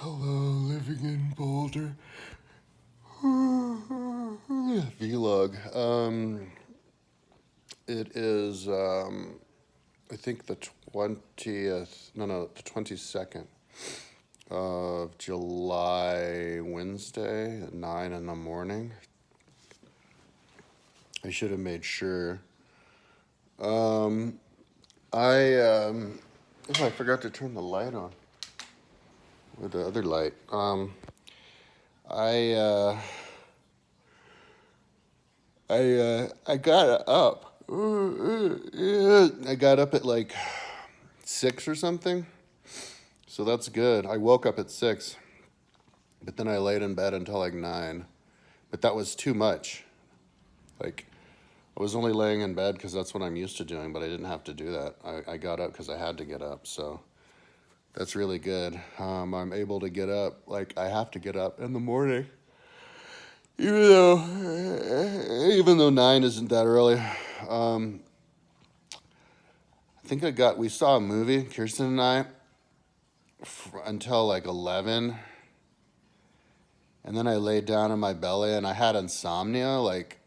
Hello, living in Boulder. Vlog. It is, I think the 20th, no, the 22nd of July, Wednesday at 9 in the morning. I should have made sure. I forgot to turn the light on. With the other light. I, uh, I got up. I got up at like 6 or something. So that's good. I woke up at 6, but then I laid in bed until like 9. But that was too much. Like, I was only laying in bed because that's what I'm used to doing, but I didn't have to do that. I got up because I had to get up. So that's really good. I'm able to get up. Like, I have to get up in the morning. Even though 9 isn't that early. I think we saw a movie, Kirsten and I, until like 11. And then I laid down in my belly and I had insomnia like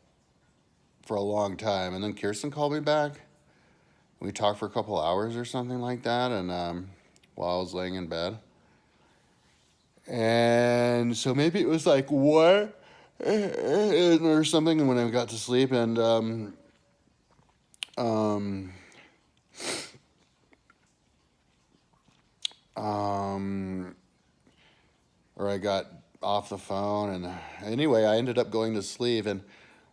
for a long time. And then Kirsten called me back. We talked for a couple hours or something like that. And while I was laying in bed. And so maybe it was like 1 or something when I got to sleep. And or I got off the phone, and anyway, I ended up going to sleep. And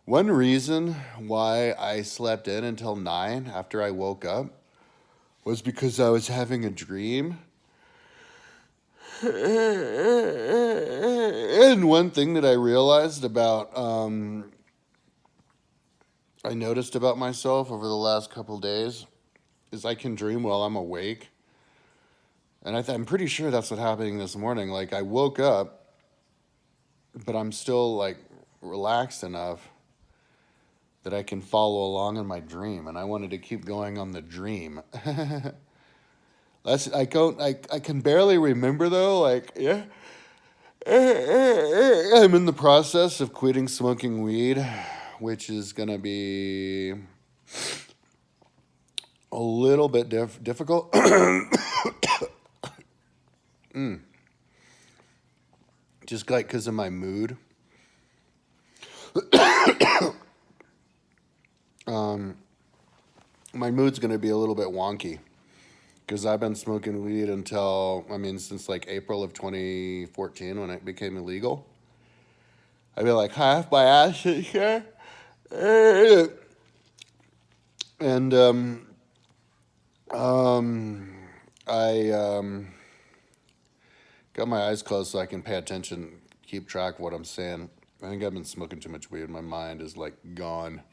one reason why I slept in until 9 after I woke up was because I was having a dream. And one thing that I realized about, I noticed about myself over the last couple days is I can dream while I'm awake. And I'm pretty sure that's what's happening this morning. Like, I woke up, but I'm still, like, relaxed enough that I can follow along in my dream. And I wanted to keep going on the dream. I can barely remember, though. Like, yeah. I'm in the process of quitting smoking weed, which is going to be a little bit difficult. Just like because of my mood. My mood's going to be a little bit wonky because I've been smoking weed since like April of 2014 when it became illegal. I'd be like half my ass here. And I got my eyes closed so I can pay attention, keep track of what I'm saying. I think I've been smoking too much weed. My mind is like gone.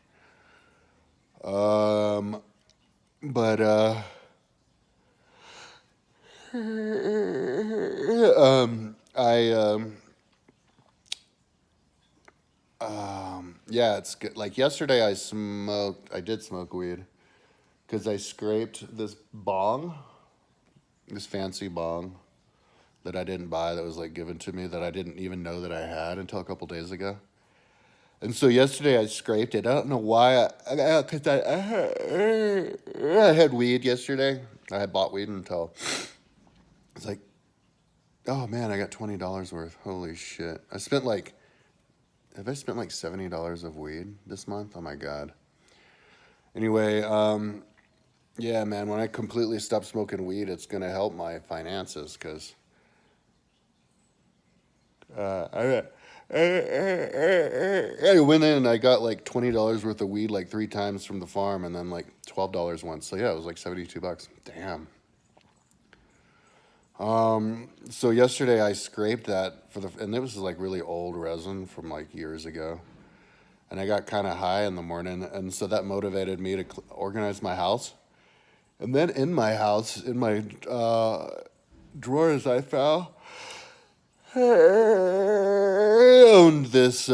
But yeah, it's good. Like yesterday, I did smoke weed because I scraped this fancy bong that I didn't buy that was like given to me that I didn't even know that I had until a couple days ago. And so yesterday I scraped it. I don't know why. Because I had weed yesterday. I had bought weed until it's like, oh man, I got $20 worth. Holy shit! Have I spent like $70 of weed this month? Oh my god. Anyway, yeah, man. When I completely stop smoking weed, it's gonna help my finances because I went in and I got like $20 worth of weed like 3 times from the farm, and then like $12 once. So yeah, it was like $72. Damn. So yesterday I scraped that and it was like really old resin from like years ago, and I got kind of high in the morning, and so that motivated me to organize my house. And then in my house, in my drawers, I found this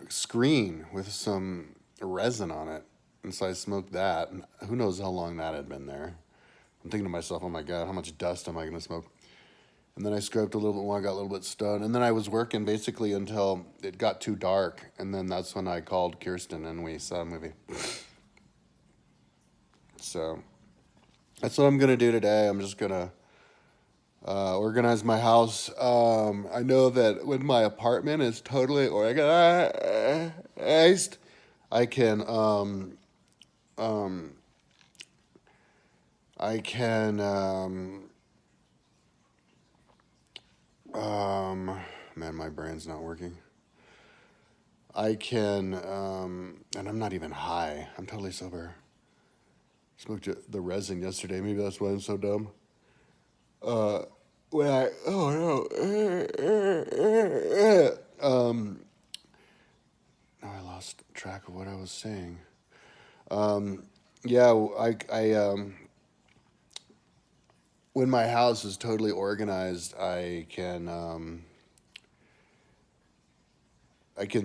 screen with some resin on it. And so I smoked that. And who knows how long that had been there. I'm thinking to myself, oh my God, how much dust am I going to smoke? And then I scraped a little bit more, I got a little bit stoned. And then I was working basically until it got too dark. And then that's when I called Kirsten and we saw a movie. So that's what I'm going to do today. I'm just going to organize my house. I know that when my apartment is totally organized, I can, I can, man, my brain's not working. I can, and I'm not even high. I'm totally sober. Smoked the resin yesterday. Maybe that's why I'm so dumb. When I, oh no. Now I lost track of what I was saying. Yeah, when my house is totally organized, I can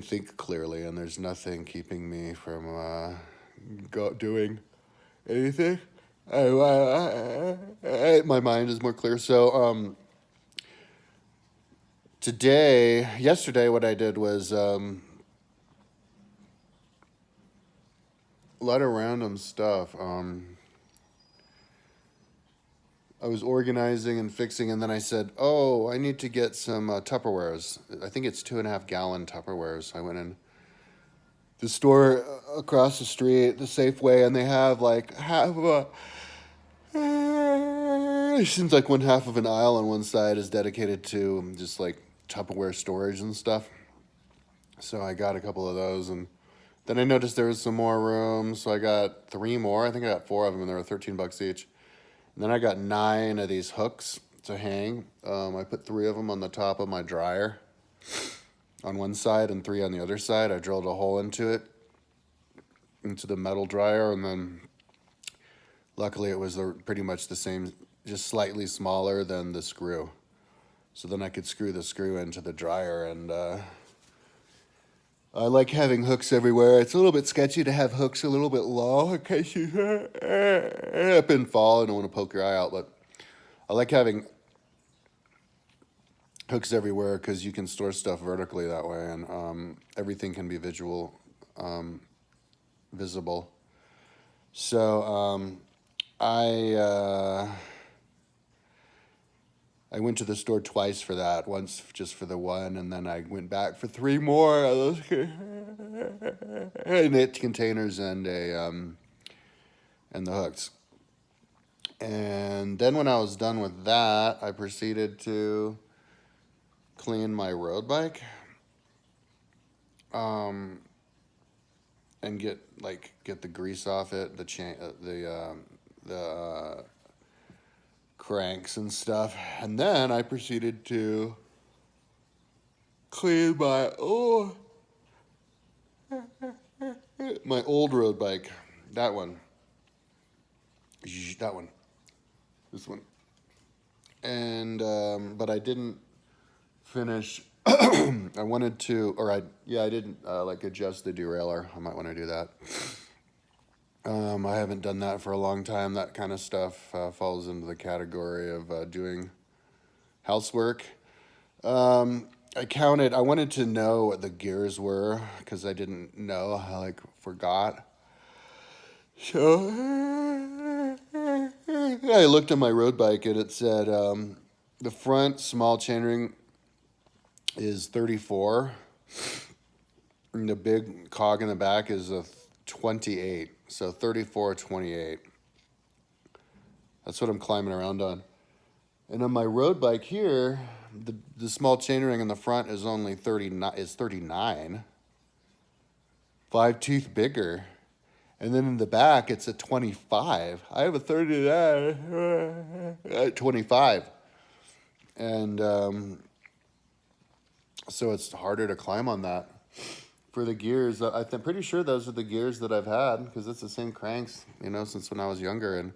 think clearly, and there's nothing keeping me from doing anything. My mind is more clear. So yesterday, what I did was a lot of random stuff. I was organizing and fixing, and then I said, oh, I need to get some Tupperwares. I think it's 2.5 gallon Tupperwares. I went in the store across the street, the Safeway, and they have like half of a... It seems like one half of an aisle on one side is dedicated to just like Tupperware storage and stuff. So I got a couple of those, and then I noticed there was some more room, so I got 3 more. I think I got 4 of them, and they were $13 each. And then I got 9 of these hooks to hang. I put 3 of them on the top of my dryer on one side and 3 on the other side. I drilled a hole into the metal dryer, and then luckily it was pretty much the same, just slightly smaller than the screw. So then I could screw the screw into the dryer, and I like having hooks everywhere. It's a little bit sketchy to have hooks a little bit low in case you up and fall and don't want to poke your eye out, but I like having hooks everywhere because you can store stuff vertically that way, and everything can be visible. So I went to the store twice for that. Once just for the one, and then I went back for 3 more of those knit containers and and the hooks. And then when I was done with that, I proceeded to clean my road bike, and get the grease off it, the chain, the cranks and stuff. And then I proceeded to clean my old road bike. That one. This one. And but I didn't finish. I wanted to, I didn't adjust the derailleur. I might want to do that. I haven't done that for a long time. That kind of stuff falls into the category of doing housework. I wanted to know what the gears were because I didn't know. I forgot. So I looked at my road bike and it said the front small chainring is 34. And the big cog in the back is a 28. So 34, 28. That's what I'm climbing around on. And on my road bike here, the small chainring in the front is only 39. 5 teeth bigger. And then in the back, it's a 25. I have a 39 at 25. And so it's harder to climb on that. For the gears, I'm pretty sure those are the gears that I've had because it's the same cranks, since when I was younger. And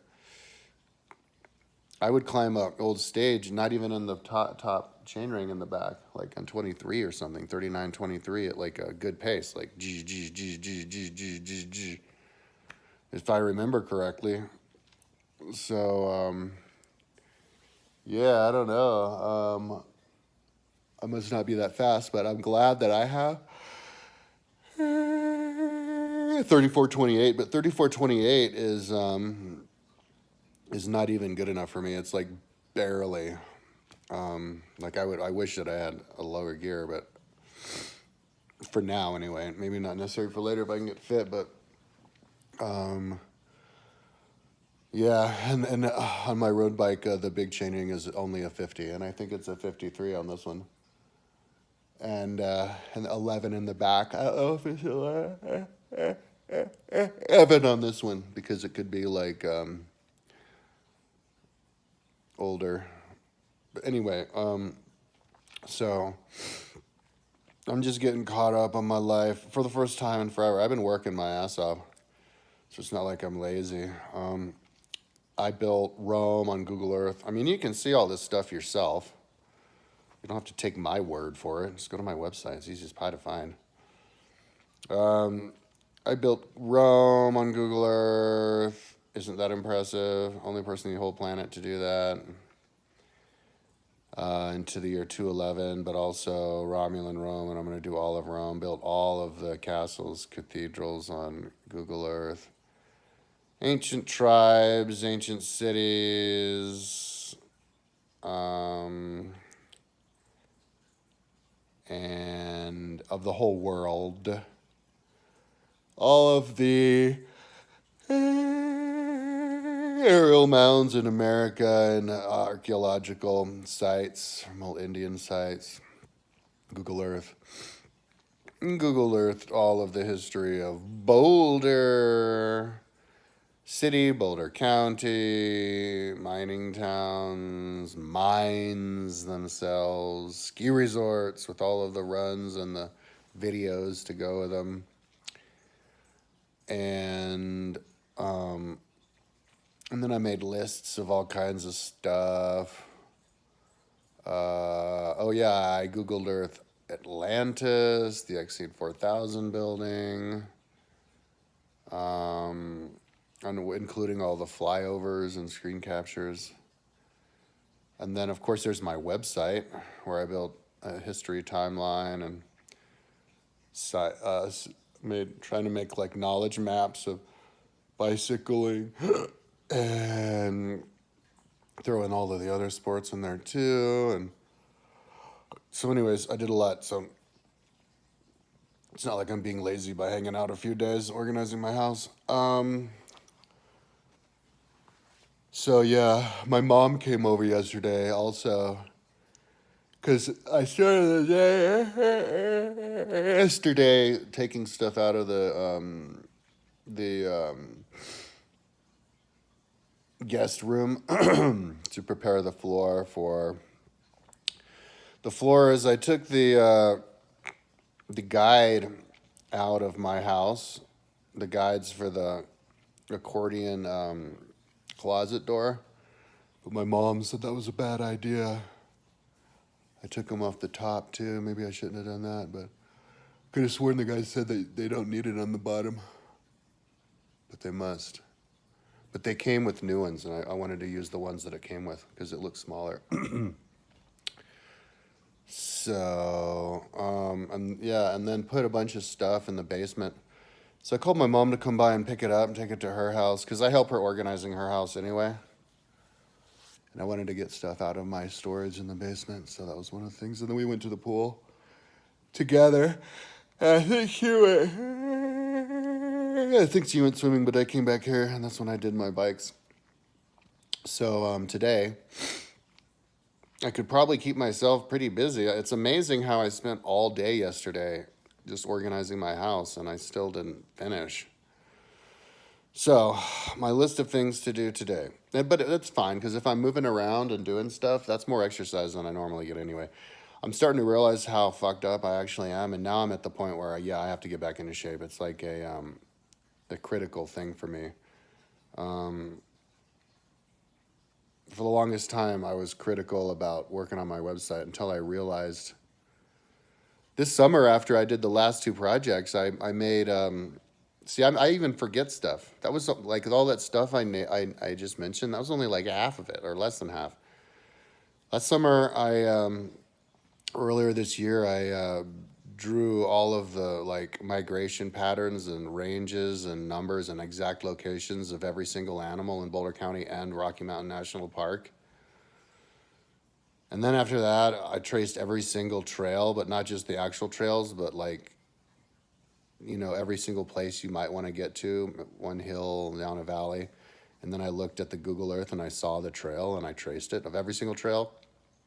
I would climb an old stage, not even in the top chainring in the back, like on 23 or something, 39, 23 at like a good pace, like G. If I remember correctly, So, yeah, I don't know. I must not be that fast, but I'm glad that I have 3428. But 3428 is not even good enough for me. It's like barely. Like I wish that I had a lower gear, but for now anyway. Maybe not necessary for later if I can get fit, but yeah. And on my road bike, the big chaining is only a 50, and I think it's a 53 on this one. And 11 in the back. I don't know if it's 11 on this one because it could be like older. But anyway, so I'm just getting caught up on my life for the first time in forever. I've been working my ass off, so it's not like I'm lazy. I built Rome on Google Earth. I mean, you can see all this stuff yourself. You don't have to take my word for it. Just go to my website. It's easy as pie to find. I built Rome on Google Earth. Isn't that impressive? Only person in the whole planet to do that. Into the year 211, but also Romulan Rome, and I'm going to do all of Rome. Built all of the castles, cathedrals on Google Earth. Ancient tribes, ancient cities, and of the whole world. All of the aerial mounds in America and archaeological sites, old Indian sites, Google Earth. Google Earth, all of the history of Boulder City, Boulder County, mining towns, mines themselves, ski resorts with all of the runs and the videos to go with them. And then I made lists of all kinds of stuff. Oh yeah, I Googled Earth Atlantis, the Exceed 4000 building, including all the flyovers and screen captures. And then, of course, there's my website where I built a history timeline and trying to make like knowledge maps of bicycling and throw in all of the other sports in there too. And so anyways, I did a lot. So it's not like I'm being lazy by hanging out a few days organizing my house. So yeah, my mom came over yesterday also. Because I started the day yesterday taking stuff out of the guest room to prepare the floor for the floors. I took the guide out of my house, the guides for the accordion closet door, but my mom said that was a bad idea. I took them off the top too. Maybe I shouldn't have done that, but could have sworn the guy said that they don't need it on the bottom, but they must. But they came with new ones, and I wanted to use the ones that it came with because it looks smaller. So, and then put a bunch of stuff in the basement. So I called my mom to come by and pick it up and take it to her house because I help her organizing her house anyway. And I wanted to get stuff out of my storage in the basement, so that was one of the things. And then we went to the pool together. And I think she went swimming, but I came back here, and that's when I did my bikes. So today, I could probably keep myself pretty busy. It's amazing how I spent all day yesterday just organizing my house, and I still didn't finish. So, my list of things to do today. But it's fine, because if I'm moving around and doing stuff, that's more exercise than I normally get anyway. I'm starting to realize how fucked up I actually am, and now I'm at the point where, I have to get back into shape. It's like a critical thing for me. For the longest time, I was critical about working on my website until I realized this summer after I did the last two projects, I made See, I even forget stuff. That was like all that stuff I just mentioned. That was only like half of it, or less than half. Last summer, earlier this year, I drew all of the like migration patterns and ranges and numbers and exact locations of every single animal in Boulder County and Rocky Mountain National Park. And then after that, I traced every single trail, but not just the actual trails, but like, every single place you might want to get to, one hill, down a valley. And then I looked at the Google Earth and I saw the trail and I traced it of every single trail.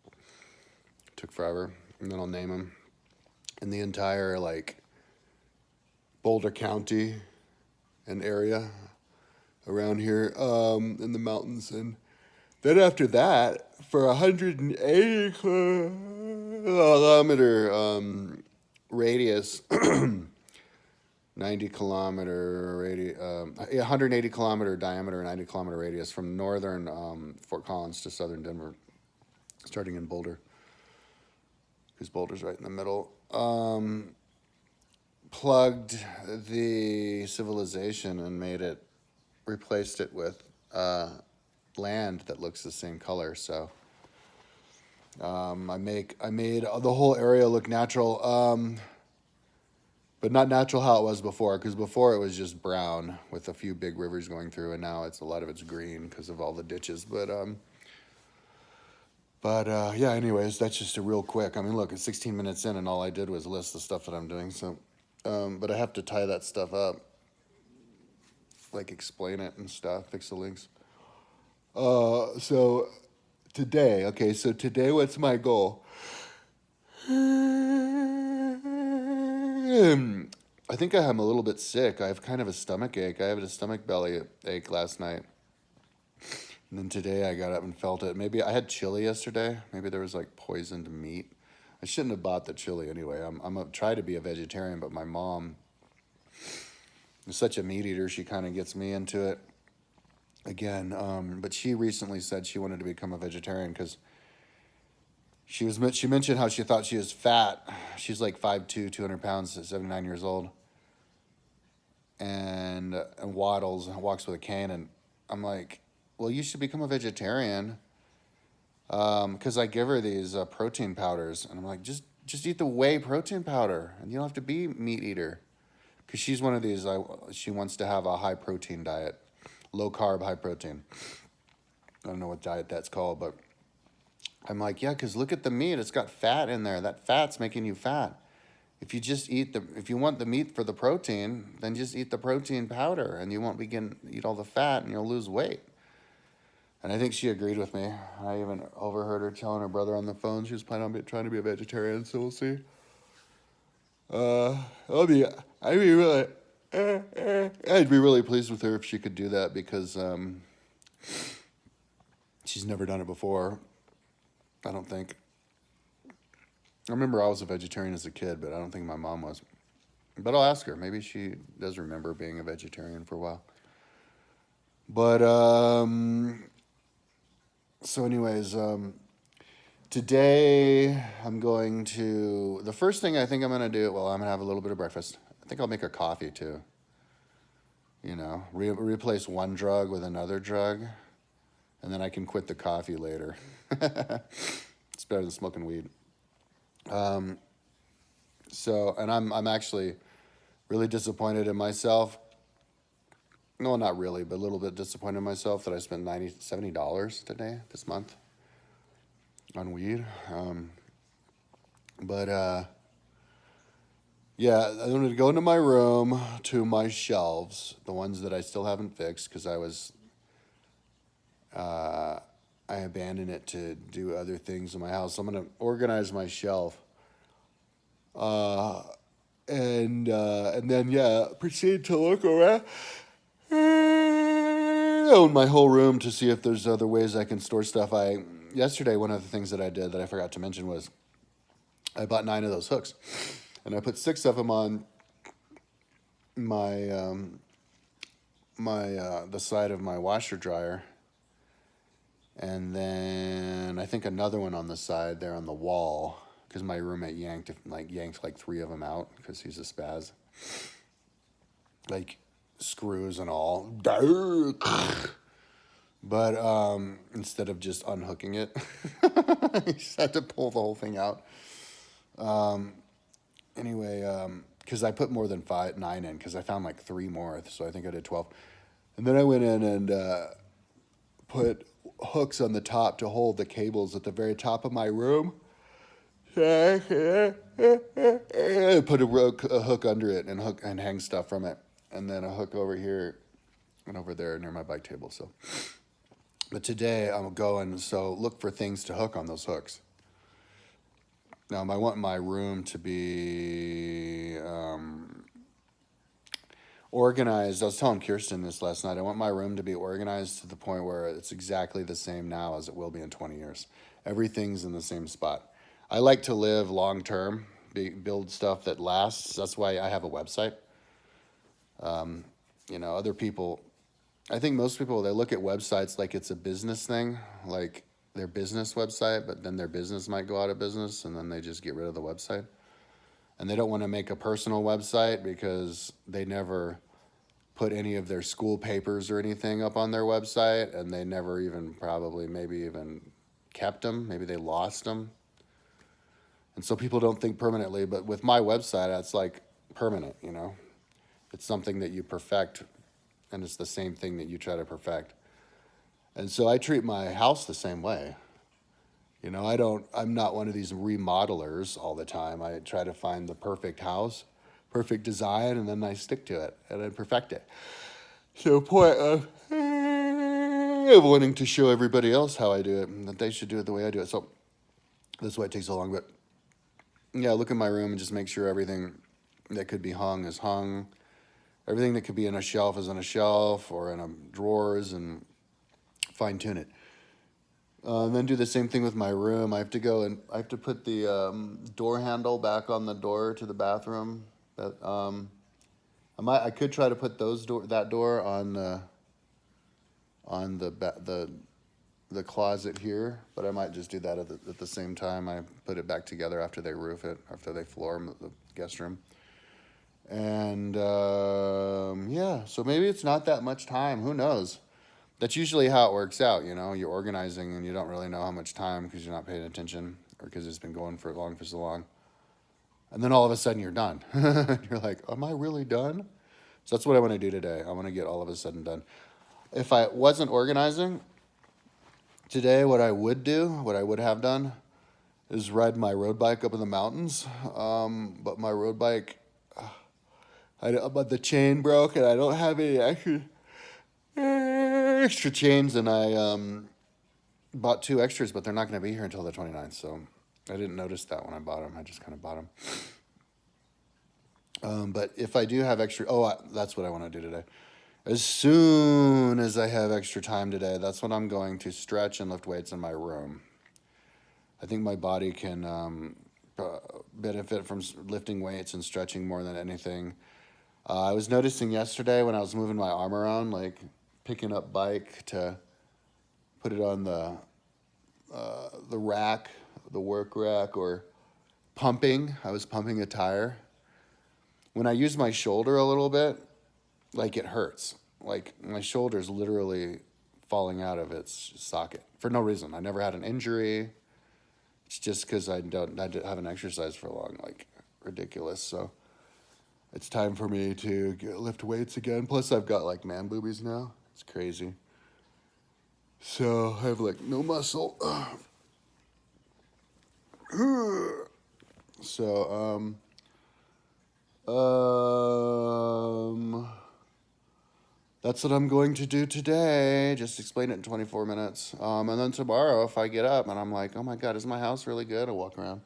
It took forever. And then I'll name them. In the entire like Boulder County and area around here in the mountains. And then after that, for 180 kilometer radius, 90-kilometer radius, 180 kilometer diameter, 90 kilometer radius from northern Fort Collins to southern Denver, starting in Boulder, because Boulder's right in the middle. Plugged the civilization and replaced it with land that looks the same color. So I made the whole area look natural, but not natural how it was before. Because before it was just brown with a few big rivers going through, and now a lot of it's green because of all the ditches. But yeah. Anyways, that's just a real quick. I mean, look, it's 16 minutes in, and all I did was list the stuff that I'm doing. So, but I have to tie that stuff up, like explain it and stuff, fix the links. So today, what's my goal? I think I'm a little bit sick. I have kind of a stomach ache. I had a stomach belly ache last night. And then today I got up and felt it. Maybe I had chili yesterday. Maybe there was like poisoned meat. I shouldn't have bought the chili anyway. I'm try to be a vegetarian, but my mom is such a meat eater. She kind of gets me into it again. But she recently said she wanted to become a vegetarian because she mentioned how she thought she was fat. She's like 5'2", 200 pounds, 79 years old, and waddles and walks with a cane. And I'm like, well, you should become a vegetarian, because I give her these protein powders, and I'm like, just eat the whey protein powder, and you don't have to be a meat eater, because she's one of these. She wants to have a high protein diet, low carb, high protein. I don't know what diet that's called, but I'm like, yeah, because look at the meat. It's got fat in there. That fat's making you fat. If you want the meat for the protein, then just eat the protein powder, and you won't eat all the fat, and you'll lose weight. And I think she agreed with me. I even overheard her telling her brother on the phone she was planning on trying to be a vegetarian. So we'll see. I'd be really pleased with her if she could do that, because she's never done it before. I don't think. I remember I was a vegetarian as a kid, but I don't think my mom was. But I'll ask her. Maybe she does remember being a vegetarian for a while. But so anyways, today the first thing I think I'm going to do, I'm going to have a little bit of breakfast. I think I'll make a coffee too. Replace one drug with another drug, and then I can quit the coffee later. It's better than smoking weed. So, and I'm actually really disappointed in myself. No, not really, but a little bit disappointed in myself that I spent $70 today, this month, on weed. Yeah, I'm going to go into my room to my shelves, the ones that I still haven't fixed, because I abandoned it to do other things in my house. So I'm going to organize my shelf. And then proceed to look around my whole room to see if there's other ways I can store stuff. Yesterday, one of the things that I did that I forgot to mention was I bought 9 of those hooks, and I put 6 of them on the side of my washer dryer, and then I think another one on the side there on the wall, because my roommate yanked like 3 of them out because he's a spaz. Like, screws and all. But instead of just unhooking it, you just had to pull the whole thing out. Anyway, because I put more than 9 in, because I found like 3 more, so I think I did 12. And then I went in and put hooks on the top to hold the cables at the very top of my room. Put a hook under it and hang stuff from it, and then a hook over here and over there near my bike table. So, but today I'm going, so look for things to hook on those hooks. Now I want my room to be organized. I was telling Kirsten this last night. I want my room to be organized to the point where it's exactly the same now as it will be in 20 years. Everything's in the same spot. I like to live long term, build stuff that lasts. That's why I have a website. Other people, I think most people, they look at websites like it's a business thing, like their business website, but then their business might go out of business and then they just get rid of the website. And they don't want to make a personal website because they never put any of their school papers or anything up on their website, and they never even maybe even kept them. Maybe they lost them. And so people don't think permanently, but with my website, it's like permanent, It's something that you perfect, and it's the same thing that you try to perfect. And so I treat my house the same way. I'm not one of these remodelers all the time. I try to find the perfect house, perfect design, and then I stick to it, and I perfect it. So the point of wanting to show everybody else how I do it, and that they should do it the way I do it. So that's why it takes so long, but yeah, look in my room and just make sure everything that could be hung is hung. Everything that could be in a shelf is on a shelf or in drawers, and fine tune it. And then do the same thing with my room. I have to go and I have to put the door handle back on the door to the bathroom. I could try to put that door on the closet here, but I might just do that at the same time. I put it back together after they roof it, after they floor the guest room. And yeah, so maybe it's not that much time. Who knows? That's usually how it works out. You're organizing and you don't really know how much time because you're not paying attention or because it's been going for so long. And then all of a sudden you're done. You're like, am I really done? So that's what I want to do today. I want to get all of a sudden done. If I wasn't organizing today, what I would have done is ride my road bike up in the mountains. But my road bike, but the chain broke and I don't have any extra chains, and I bought 2 extras, but they're not going to be here until the 29th, so I didn't notice that when I bought them. I just kind of bought them. But if I do have extra, that's what I want to do today. As soon as I have extra time today, that's when I'm going to stretch and lift weights in my room. I think my body can benefit from lifting weights and stretching more than anything. I was noticing yesterday when I was moving my arm around, like picking up bike to put it on the rack, the work rack, or pumping. I was pumping a tire. When I use my shoulder a little bit, like it hurts. Like my shoulder's literally falling out of its socket for no reason. I never had an injury. It's just because I haven't exercised for long, like ridiculous. So it's time for me to lift weights again. Plus I've got like man boobies now. It's crazy. So I have like no muscle. So, that's what I'm going to do today. Just explain it in 24 minutes. And then tomorrow, if I get up and I'm like, oh my God, is my house really good? I'll walk around.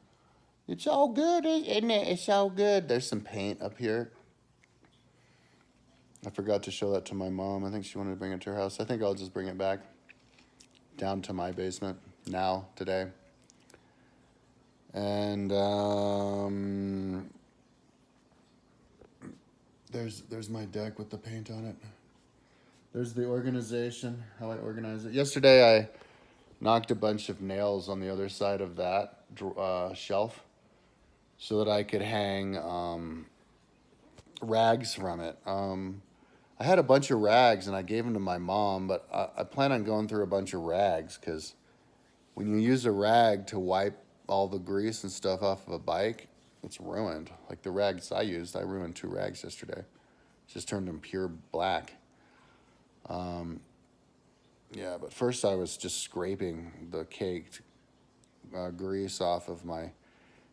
It's all good, isn't it? It's all good. There's some paint up here. I forgot to show that to my mom. I think she wanted to bring it to her house. I think I'll just bring it back down to my basement now, today. And there's my deck with the paint on it. There's the organization, how I organize it. Yesterday I knocked a bunch of nails on the other side of that shelf so that I could hang rags from it. I I had a bunch of rags and I gave them to my mom, but I plan on going through a bunch of rags because when you use a rag to wipe all the grease and stuff off of a bike, it's ruined. Like the rags I used, I ruined 2 rags yesterday. Just turned them pure black. Yeah, but first I was just scraping the caked grease off of my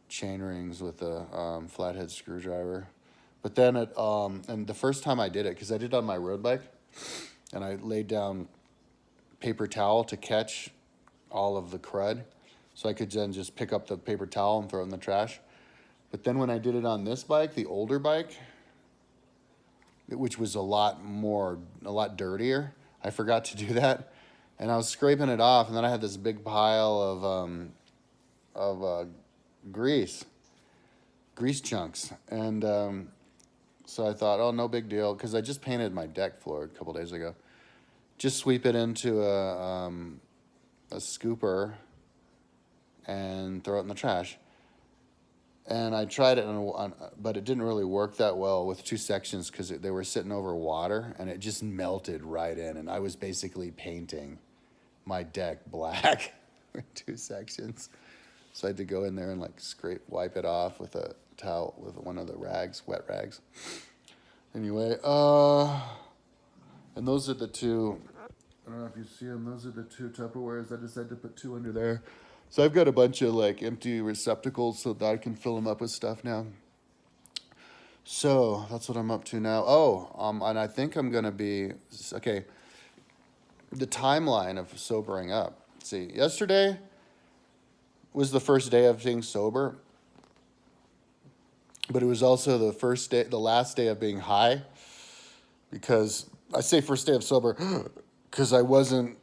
chain rings with a flathead screwdriver. But then and the first time I did it, because I did it on my road bike, and I laid down paper towel to catch all of the crud, so I could then just pick up the paper towel and throw it in the trash. But then when I did it on this bike, the older bike, which was a lot dirtier, I forgot to do that, and I was scraping it off, and then I had this big pile of grease chunks, and so I thought, oh, no big deal, because I just painted my deck floor a couple days ago. Just sweep it into a scooper and throw it in the trash. And I tried it, but it didn't really work that well with 2 sections because they were sitting over water, and it just melted right in. And I was basically painting my deck black with 2 sections. So I had to go in there and like wipe it off with a towel, with one of the rags, wet rags. Anyway, and those are the 2, I don't know if you see them, those are the 2 Tupperwares. I decided to put 2 under there. So I've got a bunch of like empty receptacles so that I can fill them up with stuff now. So that's what I'm up to now. And I think I'm going to be, okay, the timeline of sobering up. See, yesterday was the first day of being sober, but it was also the last day of being high, because I say first day of sober because I wasn't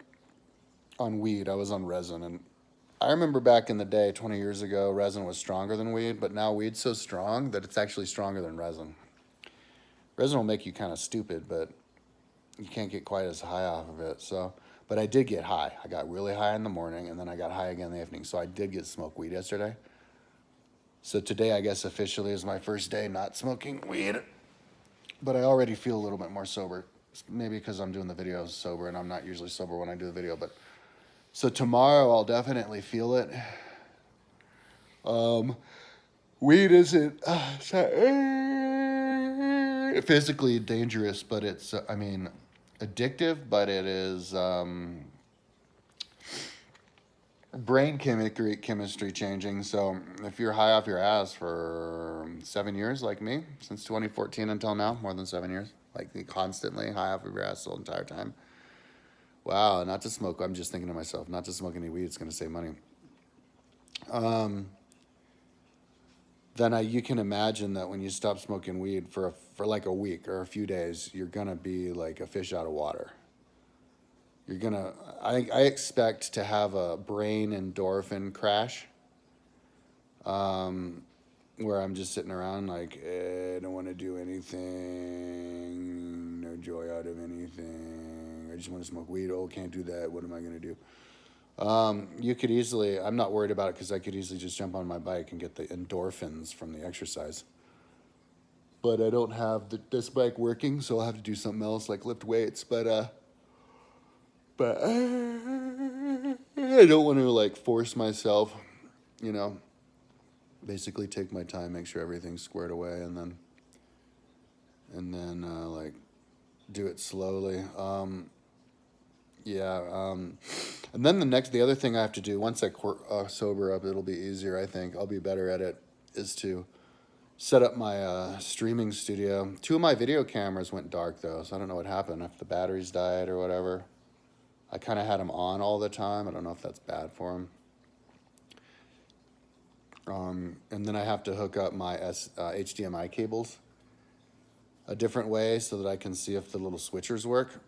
on weed, I was on resin. And I remember back in the day, 20 years ago, resin was stronger than weed, but now weed's so strong that it's actually stronger than resin. Resin will make you kind of stupid, but you can't get quite as high off of it. So, but I did get high. I got really high in the morning, and then I got high again in the evening. So I did get smoke weed yesterday. So today, I guess officially is my first day not smoking weed, but I already feel a little bit more sober. Maybe because I'm doing the videos sober, and I'm not usually sober when I do the video, but so tomorrow I'll definitely feel it. Weed isn't physically dangerous, but it's, addictive, but it is brain chemistry changing. So if you're high off your ass for 7 years like me, since 2014 until now, more than 7 years, like constantly high off of your ass the entire time. Wow, not to smoke. I'm just thinking to myself, not to smoke any weed. It's going to save money. Then you can imagine that when you stop smoking weed for like a week or a few days, you're going to be like a fish out of water. You're going to, I expect to have a brain endorphin crash, where I'm just sitting around like, I don't want to do anything, no joy out of anything. I just want to smoke weed. Oh, can't do that. What am I going to do? You could easily, I'm not worried about it because I could easily just jump on my bike and get the endorphins from the exercise. But I don't have this bike working, so I'll have to do something else like lift weights. But I don't want to like force myself, basically take my time, make sure everything's squared away, and then like do it slowly. And then the other thing I have to do once I sober up, it'll be easier. I think I'll be better at it. Is to set up my streaming studio. 2 of my video cameras went dark though, so I don't know what happened. If the batteries died or whatever. I kind of had them on all the time. I don't know if that's bad for them. And then I have to hook up my HDMI cables a different way so that I can see if the little switchers work.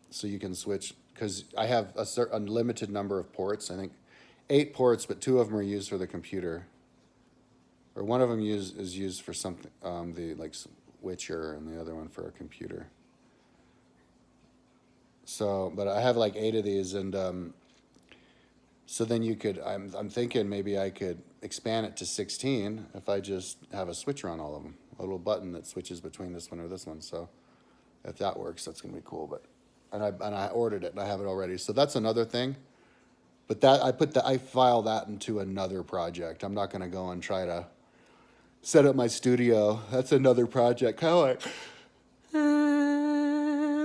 So you can switch, because I have a limited number of ports. I think 8 ports, but 2 of them are used for the computer. Or one of them is used for something, the like switcher, and the other one for a computer. So, but I have like 8 of these, and so then you could, I'm thinking maybe I could expand it to 16 if I just have a switcher on all of them, a little button that switches between this one or this one. So If that works, that's gonna be cool. But and I ordered it and I have it already. So that's another thing. But that I file that into another project. I'm not gonna go and try to set up my studio. That's another project. Kind of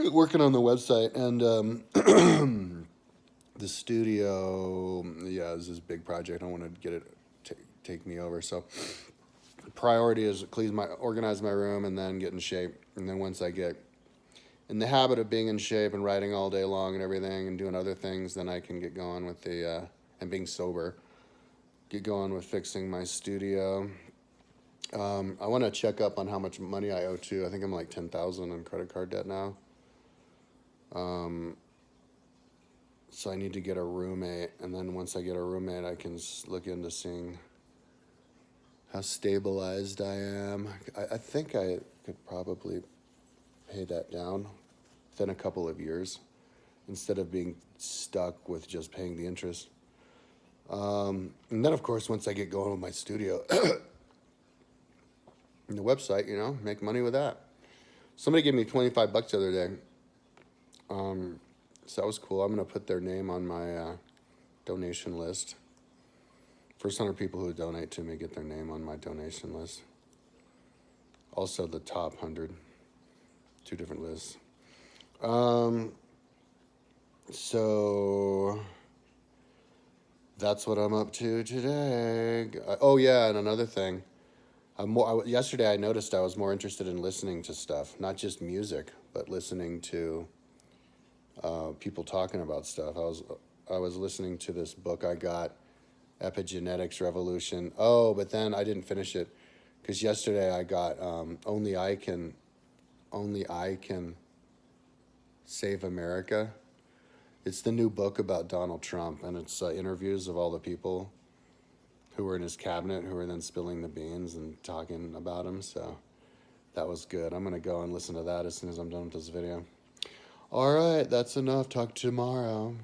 like working on the website and the studio. Yeah, this is a big project. I want to get it take me over. So priority is organize my room and then get in shape. And then once I get in the habit of being in shape and writing all day long and everything and doing other things, then I can get going with and being sober, get going with fixing my studio. I want to check up on how much money I owe too. I think I'm like 10,000 in credit card debt now. So I need to get a roommate, and then once I get a roommate, I can look into seeing how stabilized I am. I think I could probably pay that down within a couple of years instead of being stuck with just paying the interest. And then, of course, once I get going with my studio and the website, make money with that. Somebody gave me $25 the other day. So that was cool. I'm going to put their name on my donation list. First 100 people who donate to me get their name on my donation list. Also the top 100. 2 different lists. So that's what I'm up to today. Oh yeah, and another thing. Yesterday I noticed I was more interested in listening to stuff, not just music, but listening to people talking about stuff. I was listening to this book I got, Epigenetics Revolution. Oh, but then I didn't finish it because yesterday I got Only I Can Save America. It's the new book about Donald Trump, and it's interviews of all the people who were in his cabinet who were then spilling the beans and talking about him. So that was good. I'm going to go and listen to that as soon as I'm done with this video. All right, that's enough. Talk tomorrow.